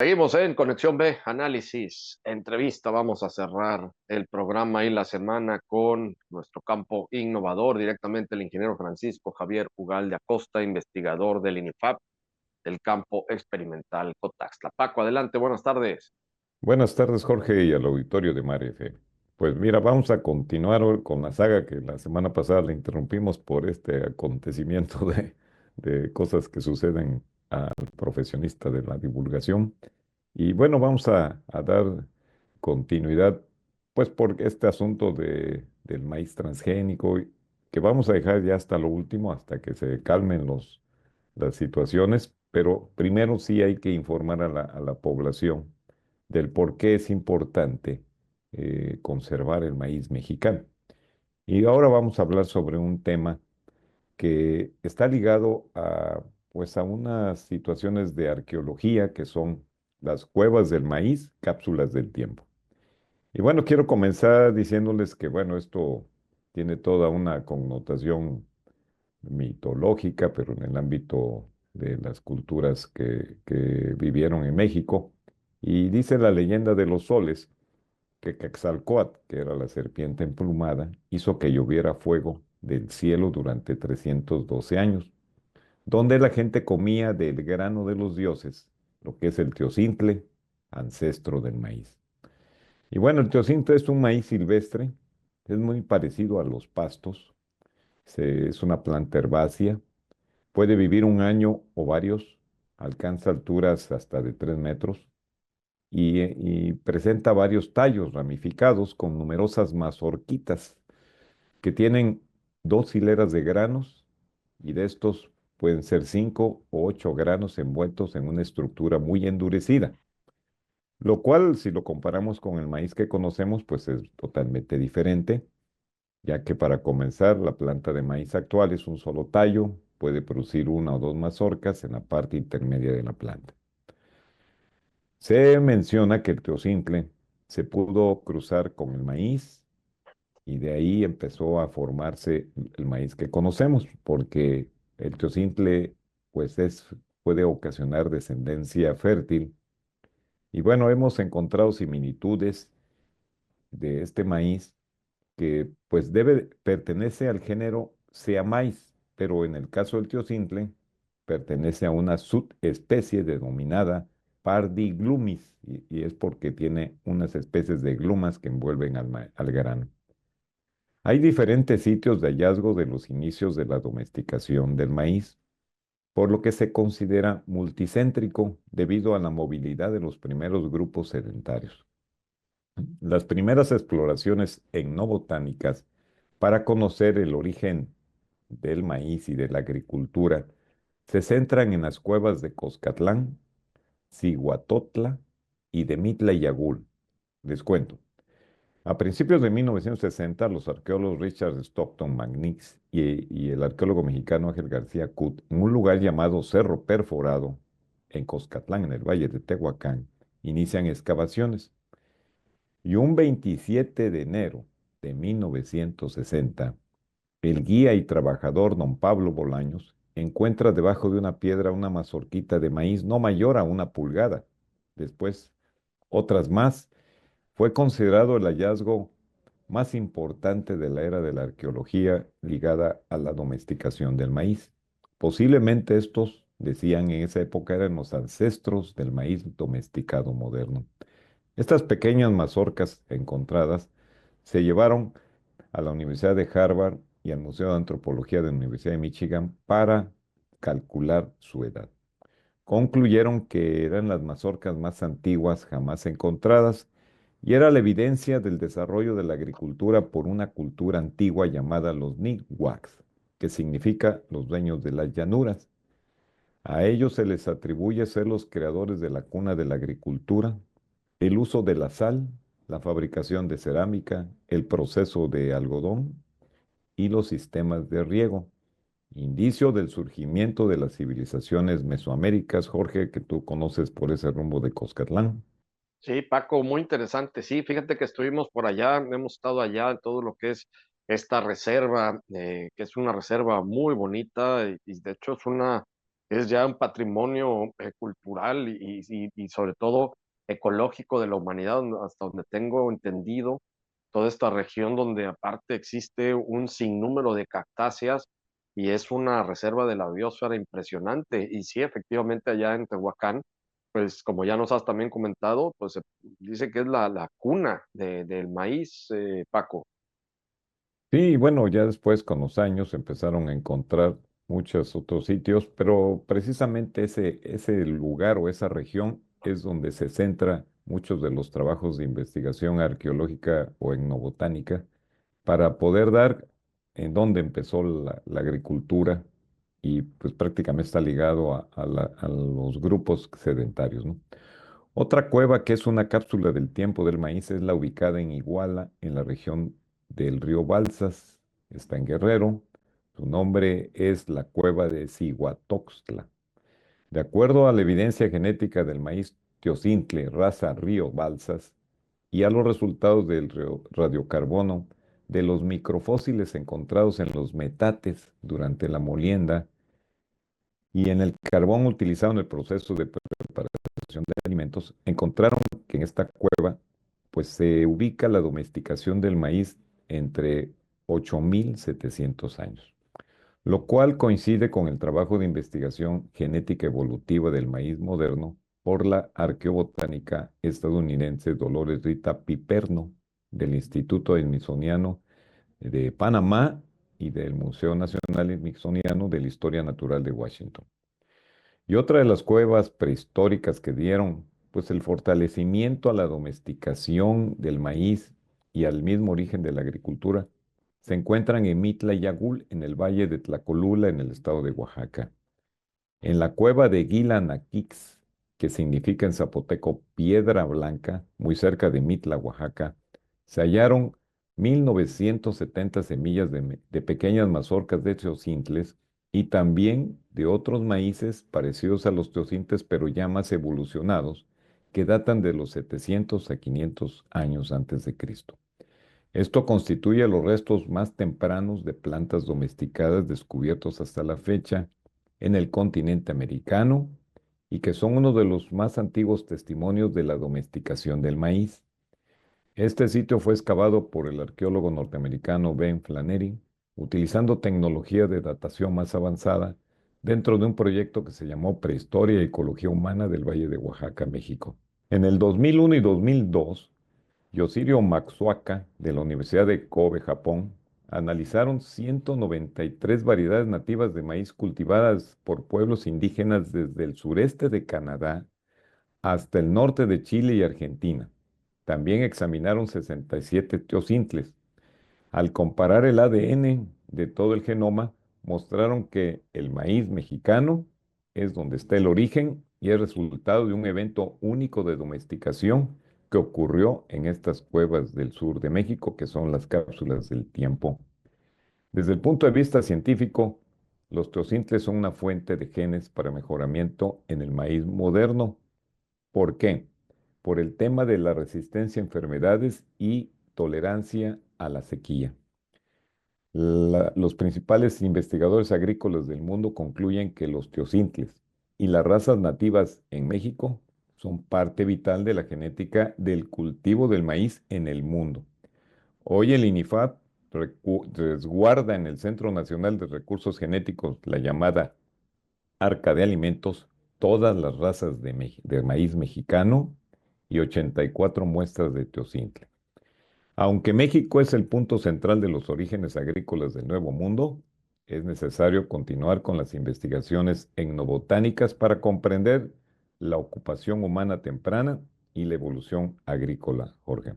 Seguimos en Conexión B, análisis, entrevista. Vamos a cerrar el programa y la semana con nuestro campo innovador, directamente el ingeniero Francisco Javier Ugalde Acosta, investigador del INIFAP del campo experimental Cotaxtla. Paco, adelante, buenas tardes. Buenas tardes, Jorge, y al auditorio de Mar FM. Pues mira, vamos a continuar hoy con la saga que la semana pasada la interrumpimos por este acontecimiento de cosas que suceden al profesionista de la divulgación. Y bueno, vamos a dar continuidad, pues por este asunto del maíz transgénico, que vamos a dejar ya hasta lo último, hasta que se calmen las situaciones, pero primero sí hay que informar a la población del por qué es importante conservar el maíz mexicano. Y ahora vamos a hablar sobre un tema que está ligado pues a unas situaciones de arqueología que son las cuevas del maíz, cápsulas del tiempo. Y bueno, quiero comenzar diciéndoles que, bueno, esto tiene toda una connotación mitológica, pero en el ámbito de las culturas que vivieron en México. Y dice la leyenda de los soles que Quetzalcóatl, que era la serpiente emplumada, hizo que lloviera fuego del cielo durante 312 años, donde la gente comía del grano de los dioses, lo que es el teocintle, ancestro del maíz. Y bueno, el teocintle es un maíz silvestre, es muy parecido a los pastos, es una planta herbácea, puede vivir un año o varios, alcanza alturas hasta de 3 metros y presenta varios tallos ramificados con numerosas mazorquitas que tienen 2 hileras de granos y de estos pueden ser 5 o 8 granos envueltos en una estructura muy endurecida, lo cual si lo comparamos con el maíz que conocemos pues es totalmente diferente, ya que para comenzar la planta de maíz actual es un solo tallo, puede producir una o dos mazorcas en la parte intermedia de la planta. Se menciona que el teocintle se pudo cruzar con el maíz y de ahí empezó a formarse el maíz que conocemos, porque el teocintle pues puede ocasionar descendencia fértil. Y bueno, hemos encontrado similitudes de este maíz que pues pertenece al género Sea maíz, pero en el caso del teocintle pertenece a una subespecie denominada Pardiglumis y es porque tiene unas especies de glumas que envuelven al grano. Hay diferentes sitios de hallazgo de los inicios de la domesticación del maíz, por lo que se considera multicéntrico debido a la movilidad de los primeros grupos sedentarios. Las primeras exploraciones etnobotánicas para conocer el origen del maíz y de la agricultura se centran en las cuevas de Coscatlán, Cihuatotla y de Mitla y Yagul. Les cuento. A principios de 1960, los arqueólogos Richard Stockton McNish y el arqueólogo mexicano Ángel García Cut, en un lugar llamado Cerro Perforado, en Coscatlán, en el valle de Tehuacán, inician excavaciones. Y un 27 de enero de 1960, el guía y trabajador don Pablo Bolaños encuentra debajo de una piedra una mazorquita de maíz no mayor a 1 pulgada. Después, otras más. Fue considerado el hallazgo más importante de la era de la arqueología ligada a la domesticación del maíz. Posiblemente estos, decían en esa época, eran los ancestros del maíz domesticado moderno. Estas pequeñas mazorcas encontradas se llevaron a la Universidad de Harvard y al Museo de Antropología de la Universidad de Michigan para calcular su edad. Concluyeron que eran las mazorcas más antiguas jamás encontradas y era la evidencia del desarrollo de la agricultura por una cultura antigua llamada los Nigwaks, que significa los dueños de las llanuras. A ellos se les atribuye ser los creadores de la cuna de la agricultura, el uso de la sal, la fabricación de cerámica, el proceso de algodón y los sistemas de riego. Indicio del surgimiento de las civilizaciones mesoaméricas, Jorge, que tú conoces por ese rumbo de Coscatlán. Sí, Paco, muy interesante. Sí, fíjate que estuvimos por allá, hemos estado allá en todo lo que es esta reserva, que es una reserva muy bonita y de hecho es una es ya un patrimonio cultural y sobre todo ecológico de la humanidad, hasta donde tengo entendido, toda esta región donde aparte existe un sinnúmero de cactáceas y es una reserva de la biosfera impresionante. Y sí, efectivamente allá en Tehuacán, pues como ya nos has también comentado, pues se dice que es la cuna del maíz, Paco. Sí, bueno, ya después con los años empezaron a encontrar muchos otros sitios, pero precisamente ese lugar o esa región es donde se centra muchos de los trabajos de investigación arqueológica o etnobotánica para poder dar en dónde empezó la agricultura y pues prácticamente está ligado a los grupos sedentarios, ¿no? Otra cueva que es una cápsula del tiempo del maíz es la ubicada en Iguala, en la región del río Balsas, está en Guerrero. Su nombre es la cueva de Cihuatoxtla. De acuerdo a la evidencia genética del maíz teocintle, raza río Balsas, y a los resultados del radiocarbono de los microfósiles encontrados en los metates durante la molienda y en el carbón utilizado en el proceso de preparación de alimentos, encontraron que en esta cueva pues se ubica la domesticación del maíz entre 8.700 años, lo cual coincide con el trabajo de investigación genética evolutiva del maíz moderno por la arqueobotánica estadounidense Dolores Rita Piperno del Instituto Smithsoniano de Panamá y del Museo Nacional Smithsoniano de la Historia Natural de Washington. Y otra de las cuevas prehistóricas que dieron, pues el fortalecimiento a la domesticación del maíz y al mismo origen de la agricultura, se encuentran en Mitla y Yagul, en el valle de Tlacolula, en el estado de Oaxaca. En la cueva de Guilanaquix, que significa en zapoteco piedra blanca, muy cerca de Mitla, Oaxaca, se hallaron 1970 semillas de pequeñas mazorcas de teocintles y también de otros maíces parecidos a los teocintles, pero ya más evolucionados, que datan de los 700 a 500 años antes de Cristo. Esto constituye los restos más tempranos de plantas domesticadas descubiertos hasta la fecha en el continente americano y que son uno de los más antiguos testimonios de la domesticación del maíz. Este sitio fue excavado por el arqueólogo norteamericano Ben Flannery, utilizando tecnología de datación más avanzada dentro de un proyecto que se llamó Prehistoria y Ecología Humana del Valle de Oaxaca, México. En el 2001 y 2002, Yoshiro Matsuoka, de la Universidad de Kobe, Japón, analizaron 193 variedades nativas de maíz cultivadas por pueblos indígenas desde el sureste de Canadá hasta el norte de Chile y Argentina. También examinaron 67 teocintles. Al comparar el ADN de todo el genoma, mostraron que el maíz mexicano es donde está el origen y es resultado de un evento único de domesticación que ocurrió en estas cuevas del sur de México, que son las cápsulas del tiempo. Desde el punto de vista científico, los teocintles son una fuente de genes para mejoramiento en el maíz moderno. ¿Por qué? Por el tema de la resistencia a enfermedades y tolerancia a la sequía. Los principales investigadores agrícolas del mundo concluyen que los teocintles y las razas nativas en México son parte vital de la genética del cultivo del maíz en el mundo. Hoy el INIFAP resguarda en el Centro Nacional de Recursos Genéticos, la llamada Arca de Alimentos, todas las razas de maíz mexicano y 84 muestras de teocintle. Aunque México es el punto central de los orígenes agrícolas del Nuevo Mundo, es necesario continuar con las investigaciones etnobotánicas para comprender la ocupación humana temprana y la evolución agrícola, Jorge.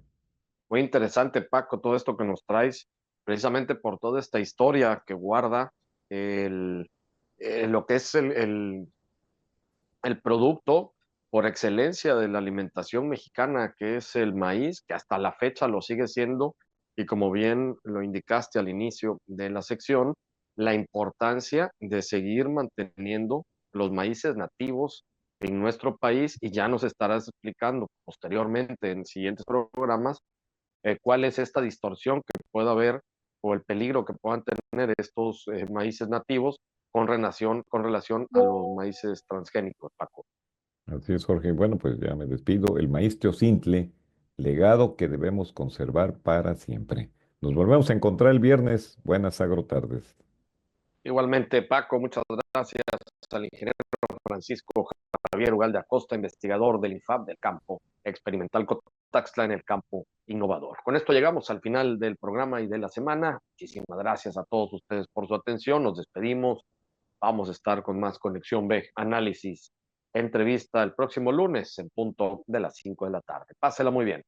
Muy interesante, Paco, todo esto que nos traes, precisamente por toda esta historia que guarda el, lo que es el producto por excelencia de la alimentación mexicana, que es el maíz, que hasta la fecha lo sigue siendo, y como bien lo indicaste al inicio de la sección, la importancia de seguir manteniendo los maíces nativos en nuestro país, y ya nos estarás explicando posteriormente en siguientes programas cuál es esta distorsión que pueda haber o el peligro que puedan tener estos maíces nativos con relación a los maíces transgénicos, Paco. Así es, Jorge. Bueno, pues ya me despido. El maíz teocintle, legado que debemos conservar para siempre. Nos volvemos a encontrar el viernes. Buenas agrotardes. Igualmente, Paco, muchas gracias al ingeniero Francisco Javier Ugalde Acosta, investigador del INFAP del campo experimental Cotaxtla en el campo innovador. Con esto llegamos al final del programa y de la semana. Muchísimas gracias a todos ustedes por su atención. Nos despedimos. Vamos a estar con más Conexión B, análisis, entrevista el próximo lunes en punto de las 5 de la tarde. Pásela muy bien.